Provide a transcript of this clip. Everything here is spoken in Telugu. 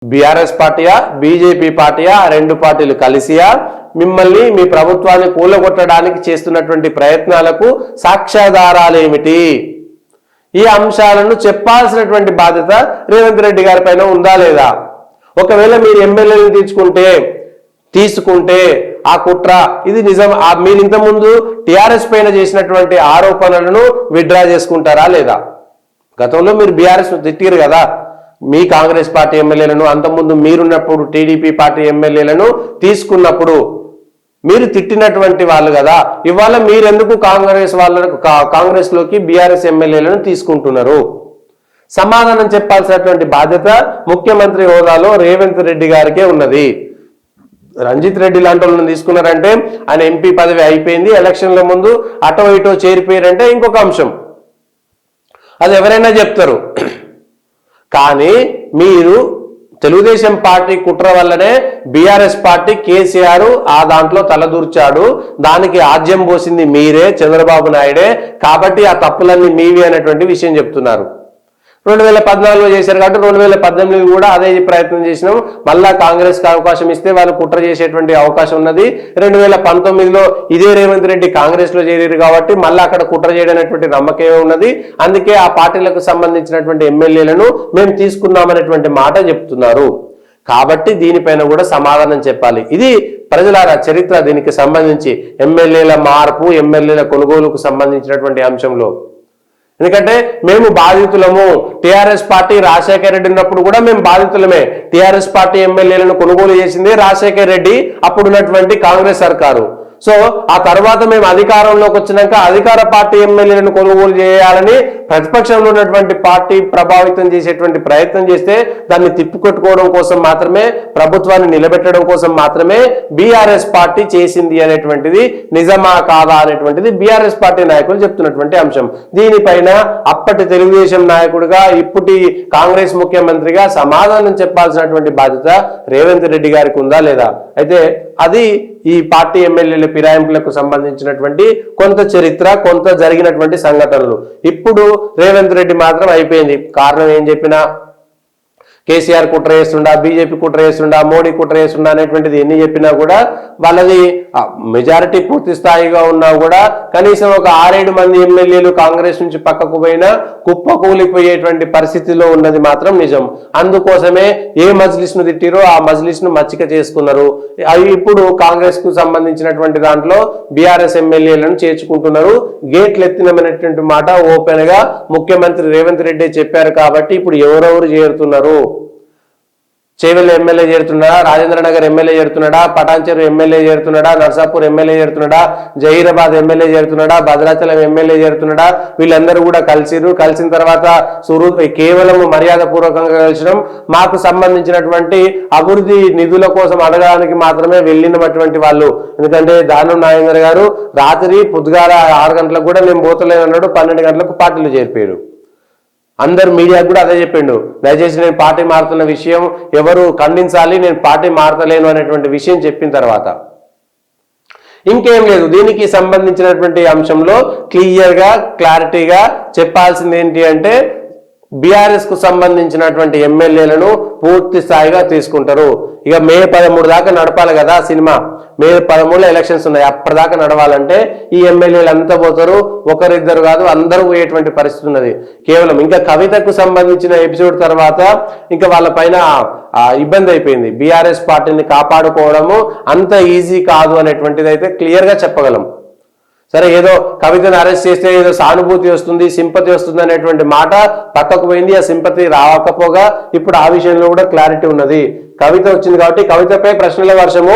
బీఆర్ఎస్ పార్టీయా బీజేపీ పార్టీయా రెండు పార్టీలు కలిసియా మిమ్మల్ని మీ ప్రభుత్వాన్ని కూలగొట్టడానికి చేస్తున్నటువంటి ప్రయత్నాలకు సాక్ష్యాధారాలు ఏమిటి? ఈ అంశాలను చెప్పాల్సినటువంటి బాధ్యత రేవంత్ రెడ్డి గారి పైన ఉందా లేదా? ఒకవేళ మీరు ఎమ్మెల్యేలను తీసుకుంటే ఆ కుట్ర ఇది నిజం, మీరు ఇంతకుముందు టీఆర్ఎస్ పైన చేసినటువంటి ఆరోపణలను విత్డ్రా చేసుకుంటారా లేదా? గతంలో మీరు బీఆర్ఎస్ తిట్టిరు కదా, మీ కాంగ్రెస్ పార్టీ ఎమ్మెల్యేలను, అంతకుముందు మీరున్నప్పుడు టీడీపీ పార్టీ ఎమ్మెల్యేలను తీసుకున్నప్పుడు మీరు తిట్టినటువంటి వాళ్ళు కదా. ఇవాళ మీరెందుకు కాంగ్రెస్ లోకి బీఆర్ఎస్ ఎమ్మెల్యేలను తీసుకుంటున్నారు? సమాధానం చెప్పాల్సినటువంటి బాధ్యత ముఖ్యమంత్రి హోదాలో రేవంత్ రెడ్డి గారికే ఉన్నది. రంజిత్ రెడ్డి లాంటి వాళ్ళని తీసుకున్నారంటే ఆయన ఎంపీ పదవి అయిపోయింది, ఎలక్షన్ల ముందు అటో ఇటో చేరిపోయారంటే ఇంకొక అంశం, అది ఎవరైనా చెప్తారు. కానీ మీరు తెలుగుదేశం పార్టీ కుట్ర వల్లనే బీఆర్ఎస్ పార్టీ కేసీఆర్ ఆ దాంట్లో తలదూర్చాడు, దానికి ఆజ్యం పోసింది మీరే, చంద్రబాబు నాయుడే, కాబట్టి ఆ తప్పులన్నీ మీవి అనేటువంటి విషయం చెప్తున్నారు. 2014లో చేశారు కాబట్టి 2018 కూడా అదే ప్రయత్నం చేసినాం, మళ్ళా కాంగ్రెస్కి అవకాశం ఇస్తే వాళ్ళు కుట్ర చేసేటువంటి అవకాశం ఉన్నది. 2019లో ఇదే రేవంత్ రెడ్డి కాంగ్రెస్ లో చేరారు కాబట్టి మళ్ళీ అక్కడ కుట్ర చేయడనేటువంటి నమ్మకమే ఉన్నది. అందుకే ఆ పార్టీలకు సంబంధించినటువంటి ఎమ్మెల్యేలను మేము తీసుకున్నామనేటువంటి మాట చెప్తున్నారు. కాబట్టి దీనిపైన కూడా సమాధానం చెప్పాలి. ఇది ప్రజలారా చరిత్ర. దీనికి సంబంధించి ఎమ్మెల్యేల మార్పు, ఎమ్మెల్యేల కొనుగోలుకు సంబంధించినటువంటి అంశంలో, ఎందుకంటే మేము బాధితులము. టీఆర్ఎస్ పార్టీ రాజశేఖర రెడ్డి ఉన్నప్పుడు కూడా మేము బాధితులమే. టీఆర్ఎస్ పార్టీ ఎమ్మెల్యేలను కొనుగోలు చేసింది రాజశేఖర రెడ్డి, అప్పుడున్నటువంటి కాంగ్రెస్ సర్కారు. సో ఆ తర్వాత మేము అధికారంలోకి వచ్చినాక అధికార పార్టీ ఎమ్మెల్యేలను కొనుగోలు చేయాలని ప్రతిపక్షంలో ఉన్నటువంటి పార్టీ ప్రభావితం చేసేటువంటి ప్రయత్నం చేస్తే దాన్ని తిప్పికొట్టుకోవడం కోసం మాత్రమే, ప్రభుత్వాన్ని నిలబెట్టడం కోసం మాత్రమే బీఆర్ఎస్ పార్టీ చేసింది అనేటువంటిది నిజమా కాదా అనేటువంటిది బీఆర్ఎస్ పార్టీ నాయకులు చెప్తున్నటువంటి అంశం. దీనిపైన అప్పటి తెలుగుదేశం నాయకుడిగా ఇప్పటి కాంగ్రెస్ ముఖ్యమంత్రిగా సమాధానం చెప్పాల్సినటువంటి బాధ్యత రేవంత్ రెడ్డి గారికి ఉందా లేదా? అయితే అది ఈ పార్టీ ఎమ్మెల్యేల ఫిరాయింపులకు సంబంధించినటువంటి కొంత చరిత్ర, కొంత జరిగినటువంటి సంఘటనలు. ఇప్పుడు రేవంత్ రెడ్డి మాత్రం అయిపోయింది. కారణం ఏం చెప్పినా కేసీఆర్ కుట్ర చేస్తుండా, బీజేపీ కుట్ర చేస్తుండా, మోడీ కుట్ర చేస్తుండా అనేటువంటిది ఎన్ని చెప్పినా కూడా వాళ్ళది మెజారిటీ పూర్తి స్థాయిగా ఉన్నా కూడా కనీసం ఒక 6-7 మంది ఎమ్మెల్యేలు కాంగ్రెస్ నుంచి పక్కకు పోయినా కుప్పకూలిపోయేటువంటి పరిస్థితిలో ఉన్నది మాత్రం నిజం. అందుకోసమే ఏ మజ్లిస్ ను తిట్టిరో ఆ మజ్లిస్ ను మచ్చిక చేసుకున్నారు. అవి ఇప్పుడు కాంగ్రెస్ కు సంబంధించినటువంటి దాంట్లో బీఆర్ఎస్ ఎమ్మెల్యేలను చేర్చుకుంటున్నారు. గేట్లు ఎత్తినమైనటువంటి మాట ఓపెన్ గా ముఖ్యమంత్రి రేవంత్ రెడ్డి చెప్పారు. కాబట్టి ఇప్పుడు ఎవరెవరు చేరుతున్నారు? చేవెళ్ళ ఎమ్మెల్యే చేరుతున్నాడా, రాజేంద్ర నగర్ ఎమ్మెల్యే చేరుతున్నాడా, పటాన్చెరు ఎమ్మెల్యే చేరుతున్నాడా, నర్సాపూర్ ఎమ్మెల్యే చేరుతున్నాడా, జహీరాబాద్ ఎమ్మెల్యే చేరుతున్నాడా, భద్రాచలం ఎమ్మెల్యే చేరుతున్నాడా? వీళ్ళందరూ కూడా కలిసిన తర్వాత కేవలం మర్యాద పూర్వకంగా కలిసినాం, మాకు సంబంధించినటువంటి అభివృద్ధి నిధుల కోసం అడగడానికి మాత్రమే వెళ్ళినటువంటి వాళ్ళు. ఎందుకంటే దానం నాగేంద్ర గారు రాత్రి పొద్దుగాల 6 గంటలకు కూడా నేను పోతలేను అన్నాడు, 12 గంటలకు పార్టీలు చేరిపోయాడు. అందరు మీడియాకు కూడా అదే చెప్పిండు, దయచేసి నేను పార్టీ మారుతున్న విషయం ఎవరు ఖండించాలి, నేను పార్టీ మారతలేను అనేటువంటి విషయం చెప్పిన తర్వాత ఇంకేం లేదు. దీనికి సంబంధించినటువంటి అంశంలో క్లియర్గా క్లారిటీగా చెప్పాల్సింది ఏంటి అంటే బీఆర్ఎస్ కు సంబంధించినటువంటి ఎమ్మెల్యేలను పూర్తి స్థాయిగా తీసుకుంటారు. ఇక మే 13 దాకా నడపాలి కదా సినిమా. మే 13లో ఎలక్షన్స్ ఉన్నాయి, అప్పటిదాకా నడవాలంటే ఈ ఎమ్మెల్యేలు అంతా పోతారు, ఒకరిద్దరు కాదు అందరూ పోయేటువంటి పరిస్థితి ఉన్నది. కేవలం ఇంకా కవితకు సంబంధించిన ఎపిసోడ్ తర్వాత ఇంకా వాళ్ళ పైన ఇబ్బంది అయిపోయింది. బీఆర్ఎస్ పార్టీని కాపాడుకోవడము అంత ఈజీ కాదు అనేటువంటిది అయితే క్లియర్గా చెప్పగలం. సరే, ఏదో కవితను అరెస్ట్ చేస్తే ఏదో సానుభూతి వస్తుంది, సింపతి వస్తుంది అనేటువంటి మాట పక్కకు పోయింది. ఆ సింపతి రాకపోగా ఇప్పుడు ఆ విషయంలో కూడా క్లారిటీ ఉన్నది. కవిత వచ్చింది కాబట్టి కవితపై ప్రశ్నల వర్షము